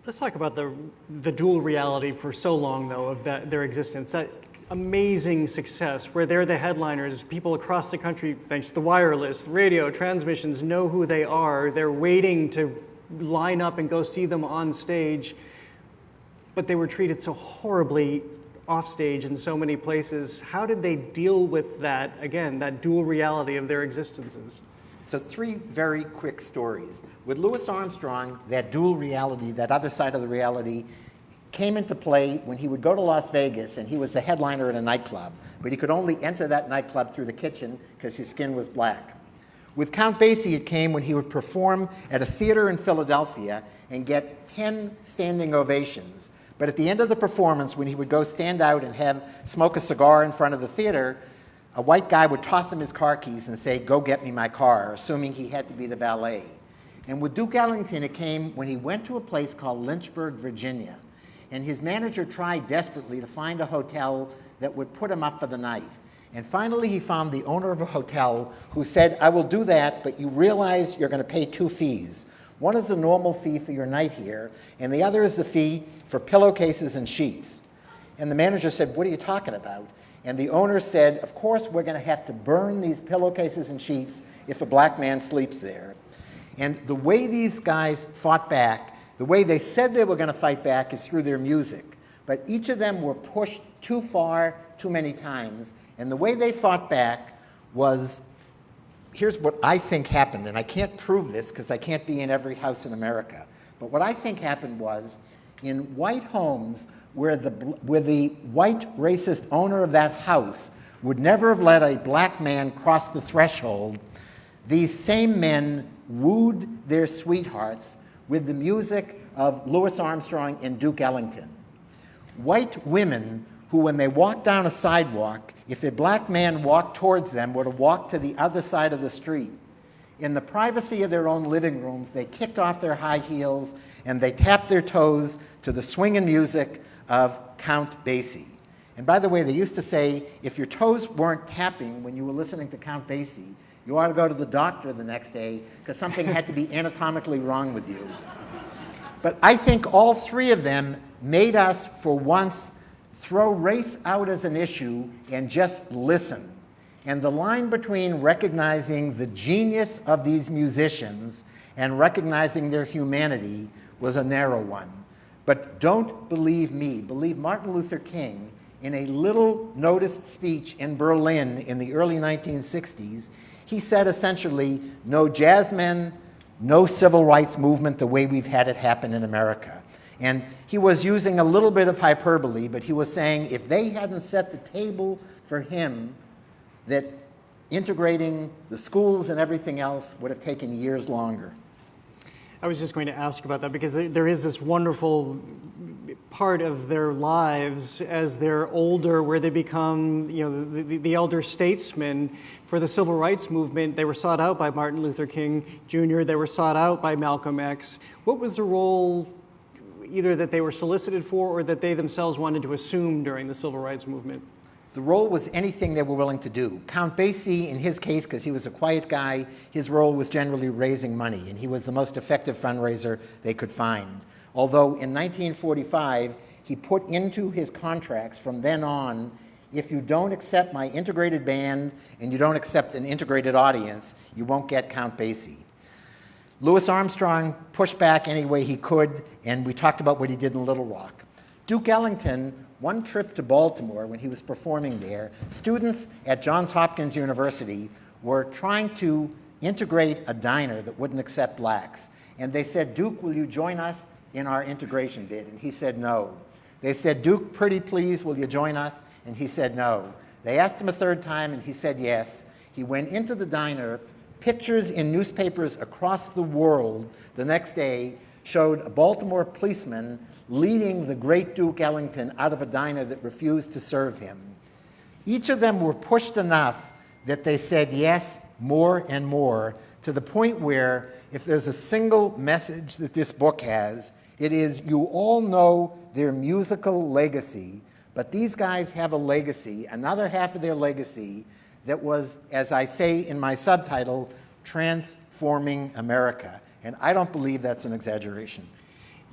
Let's talk about the dual reality for so long, though, of their existence. That amazing success where they're the headliners. People across the country, thanks to the wireless, radio, transmissions, know who they are. They're waiting to line up and go see them on stage. But they were treated so horribly off stage in so many places. How did they deal with that, again, that dual reality of their existences? So three very quick stories. With Louis Armstrong, that dual reality, that other side of the reality, came into play when he would go to Las Vegas and he was the headliner at a nightclub, but he could only enter that nightclub through the kitchen because his skin was black. With Count Basie, it came when he would perform at a theater in Philadelphia and get 10 standing ovations. But at the end of the performance, when he would go stand out and smoke a cigar in front of the theater, a white guy would toss him his car keys and say, "Go get me my car," assuming he had to be the valet. And with Duke Ellington, it came when he went to a place called Lynchburg, Virginia. And his manager tried desperately to find a hotel that would put him up for the night. And finally, he found the owner of a hotel who said, "I will do that, but you realize you're going to pay two fees. One is a normal fee for your night here, and the other is the fee for pillowcases and sheets." And the manager said, "What are you talking about?" And the owner said, "Of course, we're going to have to burn these pillowcases and sheets if a black man sleeps there." And the way these guys fought back, the way they said they were going to fight back, is through their music. But each of them were pushed too far, too many times. And the way they fought back was, here's what I think happened. And I can't prove this because I can't be in every house in America. But what I think happened was, in white homes where the white racist owner of that house would never have let a black man cross the threshold, these same men wooed their sweethearts with the music of Louis Armstrong and Duke Ellington. White women who, when they walked down a sidewalk, if a black man walked towards them, would have walked to the other side of the street. In the privacy of their own living rooms, they kicked off their high heels and they tapped their toes to the swinging music of Count Basie. And by the way, they used to say, if your toes weren't tapping when you were listening to Count Basie, you ought to go to the doctor the next day because something had to be anatomically wrong with you. But I think all three of them made us, for once, throw race out as an issue and just listen. And the line between recognizing the genius of these musicians and recognizing their humanity was a narrow one. But don't believe me, believe Martin Luther King. In a little noticed speech in Berlin in the early 1960s, he said essentially, no jazzmen, no civil rights movement the way we've had it happen in America. And he was using a little bit of hyperbole, but he was saying if they hadn't set the table for him, that integrating the schools and everything else would have taken years longer. I was just going to ask about that because there is this wonderful part of their lives as they're older where they become, the elder statesmen for the civil rights movement. They were sought out by Martin Luther King Jr., they were sought out by Malcolm X. What was the role either that they were solicited for or that they themselves wanted to assume during the civil rights movement? The role was anything they were willing to do. Count Basie, in his case, because he was a quiet guy, his role was generally raising money, and he was the most effective fundraiser they could find. Although in 1945, he put into his contracts from then on, if you don't accept my integrated band and you don't accept an integrated audience, you won't get Count Basie. Louis Armstrong pushed back any way he could, and we talked about what he did in Little Rock. Duke Ellington, one trip to Baltimore when he was performing there, students at Johns Hopkins University were trying to integrate a diner that wouldn't accept blacks. And they said, Duke, will you join us in our integration bid? And he said no. They said, Duke, pretty please, will you join us? And he said no. They asked him a third time, and he said yes. He went into the diner. Pictures in newspapers across the world the next day showed a Baltimore policeman leading the great Duke Ellington out of a diner that refused to serve him. Each of them were pushed enough that they said yes more and more, to the point where if there's a single message that this book has, it is you all know their musical legacy, but these guys have a legacy, another half of their legacy, that was, as I say in my subtitle, transforming America. And I don't believe that's an exaggeration.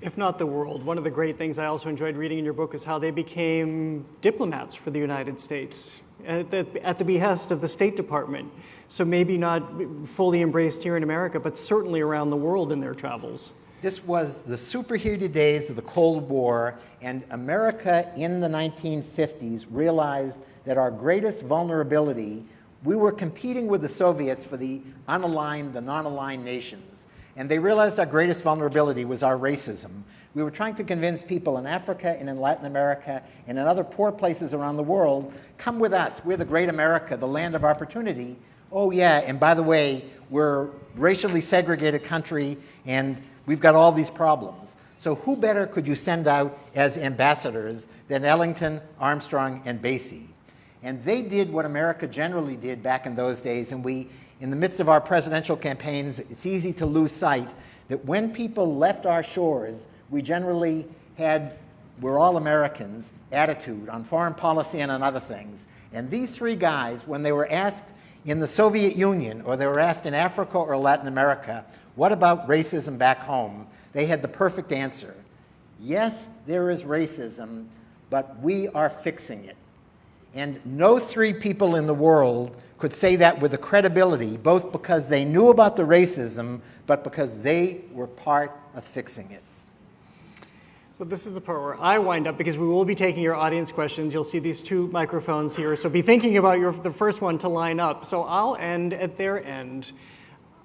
If not the world. One of the great things I also enjoyed reading in your book is how they became diplomats for the United States at the behest of the State Department. So maybe not fully embraced here in America, but certainly around the world in their travels. This was the superheated days of the Cold War, and America in the 1950s realized that our greatest vulnerability, we were competing with the Soviets for the unaligned, the non-aligned nations. And they realized our greatest vulnerability was our racism. We were trying to convince people in Africa and in Latin America and in other poor places around the world, come with us. We're the great America, the land of opportunity. Oh yeah, and by the way, we're a racially segregated country and we've got all these problems. So who better could you send out as ambassadors than Ellington, Armstrong, and Basie? And they did what America generally did back in those days, and we, in the midst of our presidential campaigns, it's easy to lose sight that when people left our shores, we generally had, we're all Americans, attitude on foreign policy and on other things. And these three guys, when they were asked in the Soviet Union, or they were asked in Africa or Latin America, what about racism back home? They had the perfect answer. Yes, there is racism, but we are fixing it. And no three people in the world could say that with the credibility, both because they knew about the racism, but because they were part of fixing it. So this is the part where I wind up, because we will be taking your audience questions. You'll see these two microphones here, so be thinking about the first one to line up. So I'll end at their end.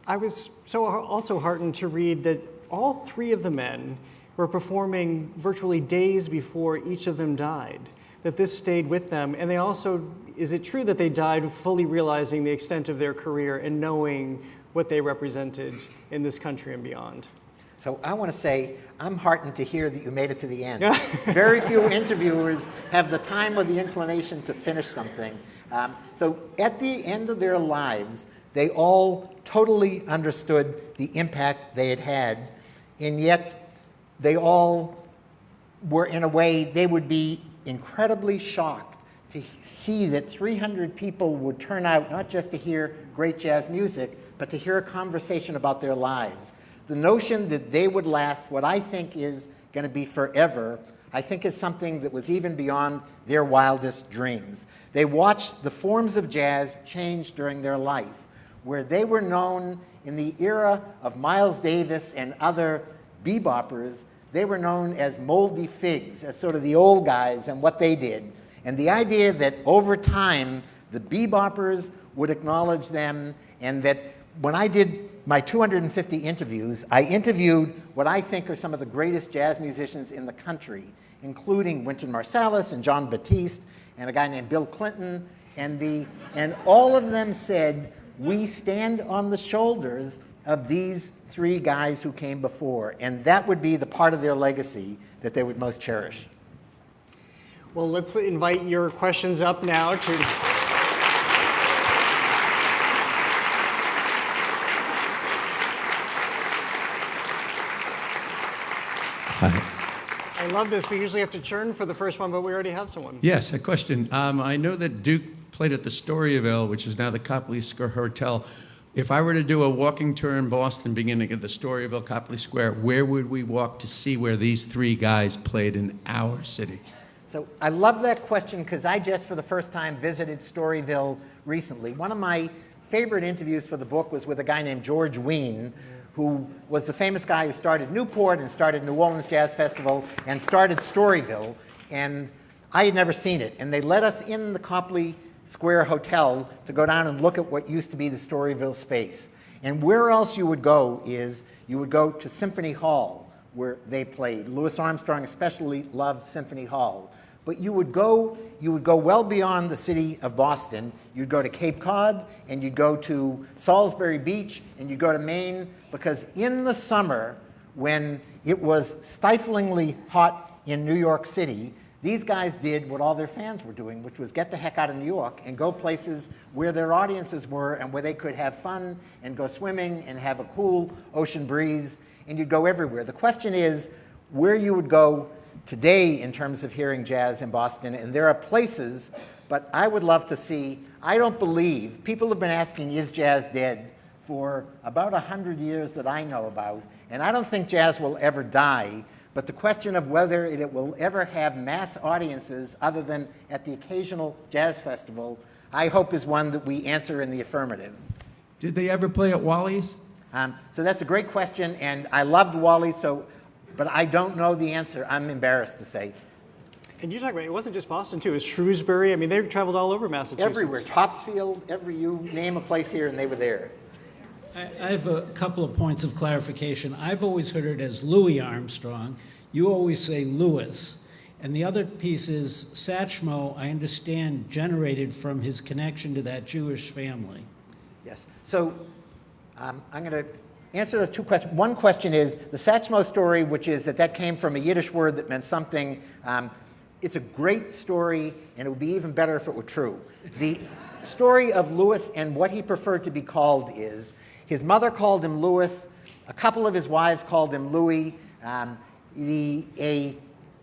I was so also heartened to read that all three of the men were performing virtually days before each of them died, that this stayed with them. And they also, is it true that they died fully realizing the extent of their career and knowing what they represented in this country and beyond? So I want to say, I'm heartened to hear that you made it to the end. Very few interviewers have the time or the inclination to finish something. So at the end of their lives, they all totally understood the impact they had had, and yet they all were, in a way, they would be incredibly shocked to see that 300 people would turn out not just to hear great jazz music, but to hear a conversation about their lives. The notion that they would last what I think is going to be forever, I think is something that was even beyond their wildest dreams. They watched the forms of jazz change during their life, where they were known in the era of Miles Davis and other beboppers. They were known as moldy figs, as sort of the old guys and what they did. And the idea that over time, the beboppers would acknowledge them, and that when I did my 250 interviews, I interviewed what I think are some of the greatest jazz musicians in the country, including Wynton Marsalis and John Batiste and a guy named Bill Clinton, and all of them said, we stand on the shoulders of these three guys who came before, and that would be the part of their legacy that they would most cherish. Well, let's invite your questions up now to... I love this. We usually have to churn for the first one, but we already have someone. Yes, a question. I know that Duke played at the Storyville, which is now the Copley Square Hotel. If I were to do a walking tour in Boston, beginning at the Storyville, Copley Square, where would we walk to see where these three guys played in our city? So I love that question because I just, for the first time, visited Storyville recently. One of my favorite interviews for the book was with a guy named George Wein, who was the famous guy who started Newport and started New Orleans Jazz Festival and started Storyville. And I had never seen it. And they let us in the Copley Square Hotel to go down and look at what used to be the Storyville space. And where else you would go is you would go to Symphony Hall, where they played. Louis Armstrong especially loved Symphony Hall. But you would go well beyond the city of Boston. You'd go to Cape Cod, and you'd go to Salisbury Beach, and you'd go to Maine, because in the summer, when it was stiflingly hot in New York City, these guys did what all their fans were doing, which was get the heck out of New York and go places where their audiences were and where they could have fun and go swimming and have a cool ocean breeze, and you'd go everywhere. The question is where you would go today in terms of hearing jazz in Boston, and there are places, but I would love to see, I don't believe, people have been asking, is jazz dead, for about 100 years that I know about, and I don't think jazz will ever die, but the question of whether it will ever have mass audiences other than at the occasional jazz festival, I hope is one that we answer in the affirmative. Did they ever play at Wally's? So that's a great question, and I loved Wally's, but I don't know the answer, I'm embarrassed to say. And you talk about, it wasn't just Boston, too. It was Shrewsbury. I mean, they traveled all over Massachusetts. Everywhere. Topsfield, you name a place here, and they were there. I have a couple of points of clarification. I've always heard it as Louis Armstrong. You always say Louis. And the other piece is Satchmo, I understand, generated from his connection to that Jewish family. Yes. So I'm going to answer those two questions. One question is the Satchmo story, which is that came from a Yiddish word that meant something. It's a great story, and it would be even better if it were true. The story of Louis and what he preferred to be called is his mother called him Louis, a couple of his wives called him Louis. A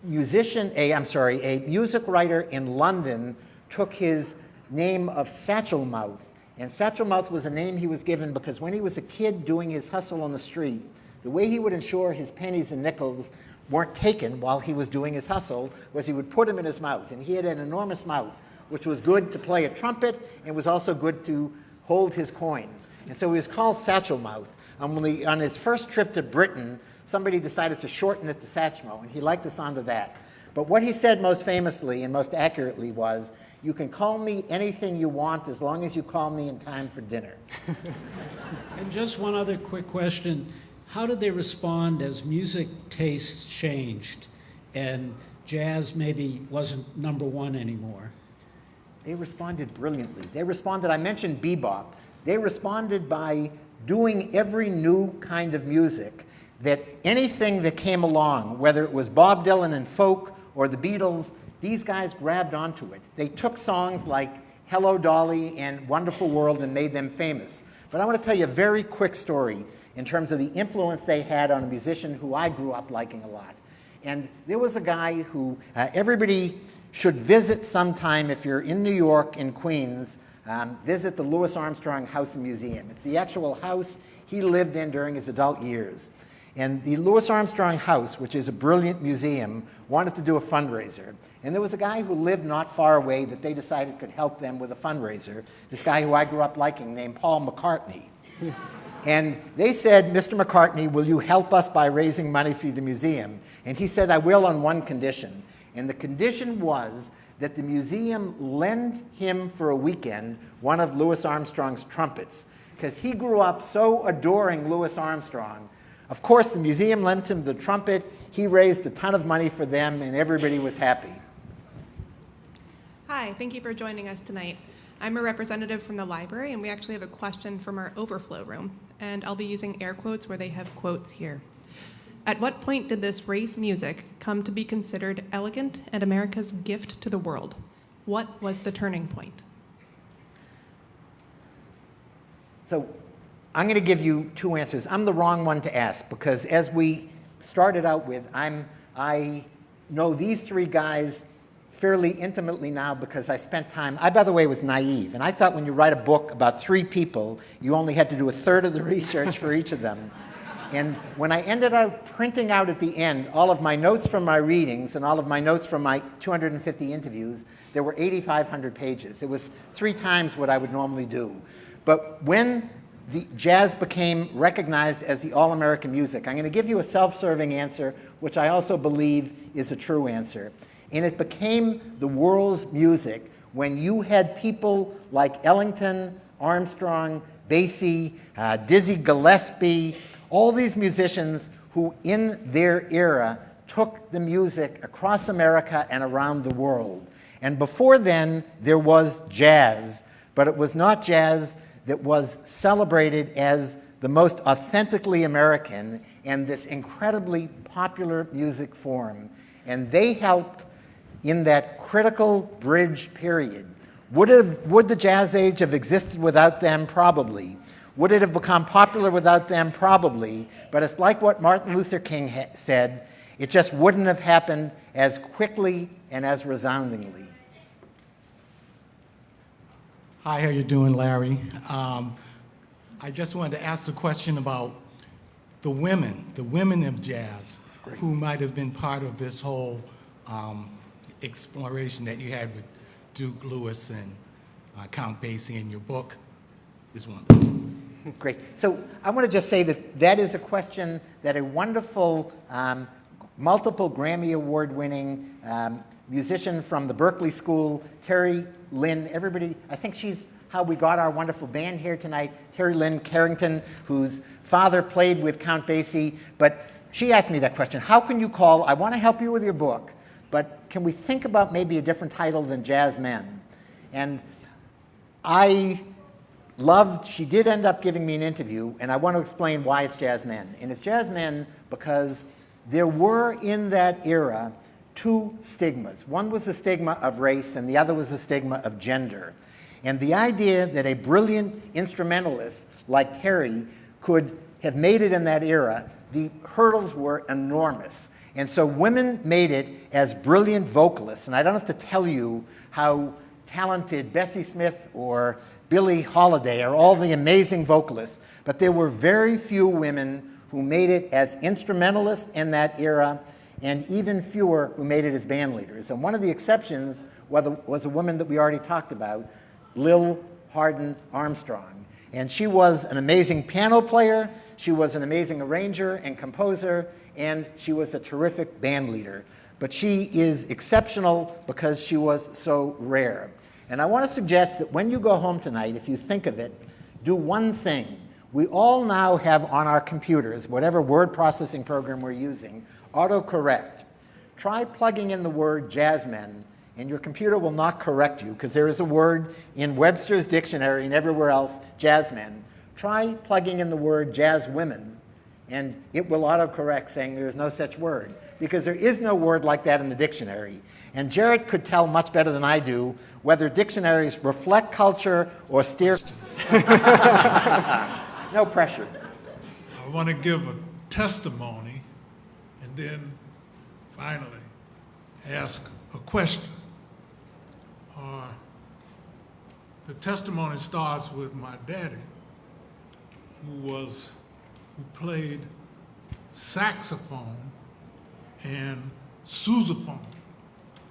music writer in London took his name of Satchelmouth. And Satchelmouth was a name he was given because when he was a kid doing his hustle on the street, the way he would ensure his pennies and nickels weren't taken while he was doing his hustle was he would put them in his mouth. And he had an enormous mouth, which was good to play a trumpet and was also good to hold his coins. And so he was called Satchelmouth. On his first trip to Britain, somebody decided to shorten it to Satchmo, and he liked the sound of that. But what he said most famously and most accurately was, you can call me anything you want as long as you call me in time for dinner. And just one other quick question. How did they respond as music tastes changed and jazz maybe wasn't number one anymore? They responded brilliantly. They responded, I mentioned bebop. They responded by doing every new kind of music, that anything that came along, whether it was Bob Dylan and folk or the Beatles, these guys grabbed onto it. They took songs like Hello Dolly and Wonderful World and made them famous. But I want to tell you a very quick story in terms of the influence they had on a musician who I grew up liking a lot. And there was a guy who everybody should visit sometime if you're in New York, in Queens, visit the Louis Armstrong House and Museum. It's the actual house he lived in during his adult years. And the Louis Armstrong House, which is a brilliant museum, wanted to do a fundraiser. And there was a guy who lived not far away that they decided could help them with a fundraiser, this guy who I grew up liking named Paul McCartney. And they said, Mr. McCartney, will you help us by raising money for the museum? And he said, I will on one condition. And the condition was that the museum lend him for a weekend one of Louis Armstrong's trumpets. because he grew up so adoring Louis Armstrong. Of course, the museum lent him the trumpet. He raised a ton of money for them, and everybody was happy. Hi, thank you for joining us tonight. I'm a representative from the library, and we actually have a question from our overflow room. And I'll be using air quotes where they have quotes here. At what point did this race music come to be considered elegant and America's gift to the world? What was the turning point? So I'm going to give you two answers. I'm the wrong one to ask because as we started out with, I know these three guys fairly intimately now because I spent time. I, by the way, was naive, and I thought when you write a book about three people, you only had to do a third of the research for each of them. And when I ended up printing out at the end all of my notes from my readings and all of my notes from my 250 interviews, there were 8,500 pages. It was 3 times what I would normally do. But when the jazz became recognized as the all-American music, I'm going to give you a self-serving answer, which I also believe is a true answer. And it became the world's music when you had people like Ellington, Armstrong, Basie, Dizzy Gillespie, all these musicians who in their era took the music across America and around the world. And before then, there was jazz, but it was not jazz that was celebrated as the most authentically American and this incredibly popular music form. And they helped in that critical bridge period. Would the jazz age have existed without them? Probably. Would it have become popular without them? Probably. But it's like what Martin Luther King said, it just wouldn't have happened as quickly and as resoundingly. Hi, how you doing, Larry? I just wanted to ask a question about the women of jazz, who might have been part of this whole exploration that you had with Duke Lewis and Count Basie in your book. Is one. Great. So I want to just say that that is a question that a wonderful, multiple Grammy Award-winning musician from the Berklee School, Terry Lynn, everybody, I think she's how we got our wonderful band here tonight, Terry Lynn Carrington, whose father played with Count Basie, but she asked me that question. How can you call, I want to help you with your book, but can we think about maybe a different title than Jazzmen? And she did end up giving me an interview, and I want to explain why it's Jazzmen. And it's Jazzmen because there were in that era 2 stigmas. One was the stigma of race, and the other was the stigma of gender. And the idea that a brilliant instrumentalist like Terry could have made it in that era, the hurdles were enormous. And so women made it as brilliant vocalists. And I don't have to tell you how talented Bessie Smith or Billie Holiday are all the amazing vocalists. But there were very few women who made it as instrumentalists in that era, and even fewer who made it as band leaders. And one of the exceptions was a woman that we already talked about, Lil Hardin Armstrong. And she was an amazing piano player, she was an amazing arranger and composer, and she was a terrific band leader. But she is exceptional because she was so rare. And I want to suggest that when you go home tonight, if you think of it, do one thing. We all now have on our computers, whatever word processing program we're using, autocorrect. Try plugging in the word Jazzmen, and your computer will not correct you, because there is a word in Webster's dictionary and everywhere else, Jazzmen. Try plugging in the word Jazzwomen, and it will autocorrect saying there is no such word, because there is no word like that in the dictionary. And Jared could tell much better than I do whether dictionaries reflect culture or steer. No pressure. I want to give a testimony and then finally ask a question. The testimony starts with my daddy, who played saxophone and sousaphone,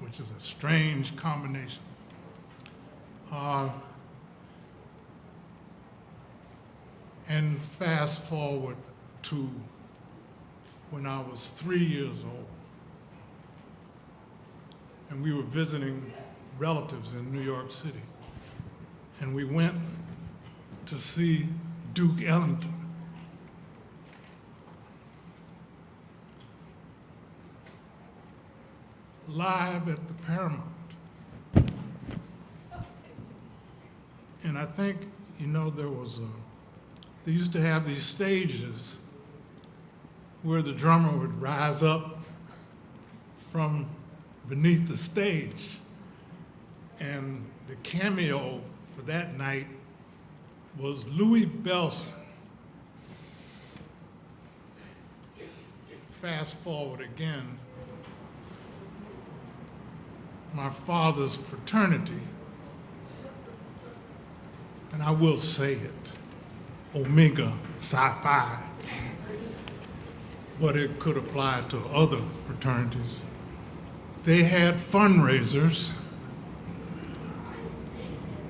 which is a strange combination. And fast forward to when I was 3 years old, and we were visiting relatives in New York City. And we went to see Duke Ellington. Live at the Paramount. And I think, you know, they used to have these stages where the drummer would rise up from beneath the stage. And the cameo for that night was Louis Bellson. Fast forward again, my father's fraternity, and I will say it, Omega Psi Phi, but it could apply to other fraternities. They had fundraisers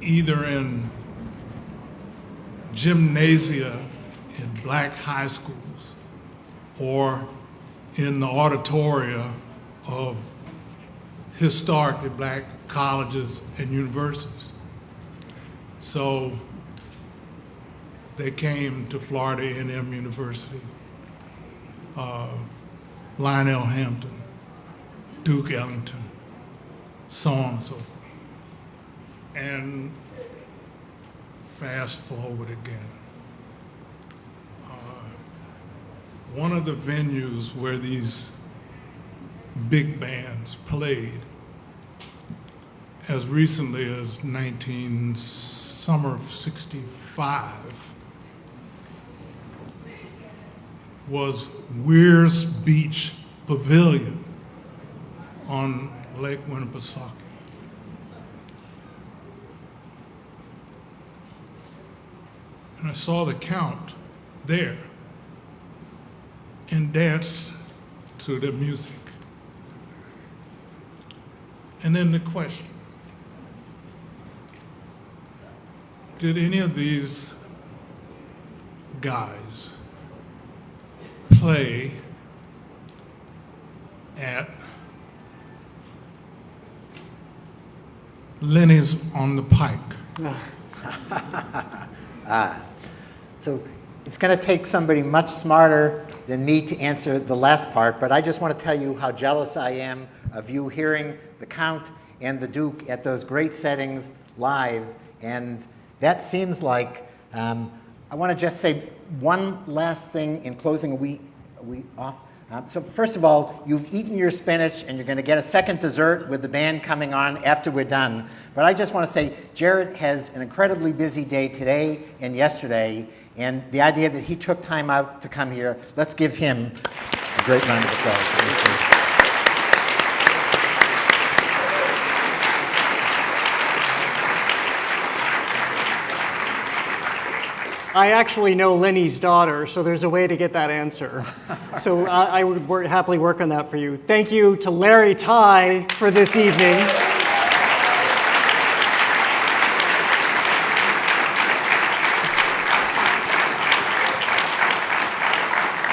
either in gymnasia in black high schools or in the auditoria of historically black colleges and universities. So they came to Florida A&M University, Lionel Hampton, Duke Ellington, so on and so forth. And fast forward again. One of the venues where these big bands played as recently as summer of '65 was Weir's Beach Pavilion on Lake Winnipesaukee. And I saw the Count there and danced to the music. And then the question, did any of these guys play at Lenny's on the Pike? So it's going to take somebody much smarter than me to answer the last part, but I just want to tell you how jealous I am of you hearing the Count and the Duke at those great settings live. And that seems like, I want to just say one last thing in closing. Are we off? So first of all, you've eaten your spinach and you're going to get a second dessert with the band coming on after we're done. But I just want to say Jared has an incredibly busy day today and yesterday, and the idea that he took time out to come here, let's give him a great round of applause. I actually know Lenny's daughter, so there's a way to get that answer. So I would happily work on that for you. Thank you to Larry Tye for this evening.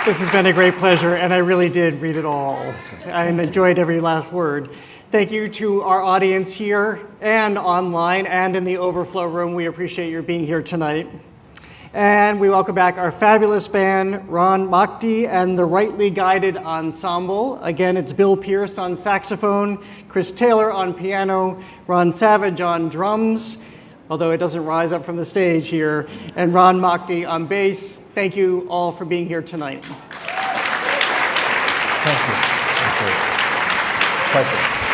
This has been a great pleasure, and I really did read it all. I enjoyed every last word. Thank you to our audience here and online and in the overflow room. We appreciate your being here tonight. And we welcome back our fabulous band, Ron Mahdi and the Rightly Guided Ensemble. Again, it's Bill Pierce on saxophone, Chris Taylor on piano, Ron Savage on drums, although it doesn't rise up from the stage here, and Ron Mahdi on bass. Thank you all for being here tonight. Thank you. Pleasure.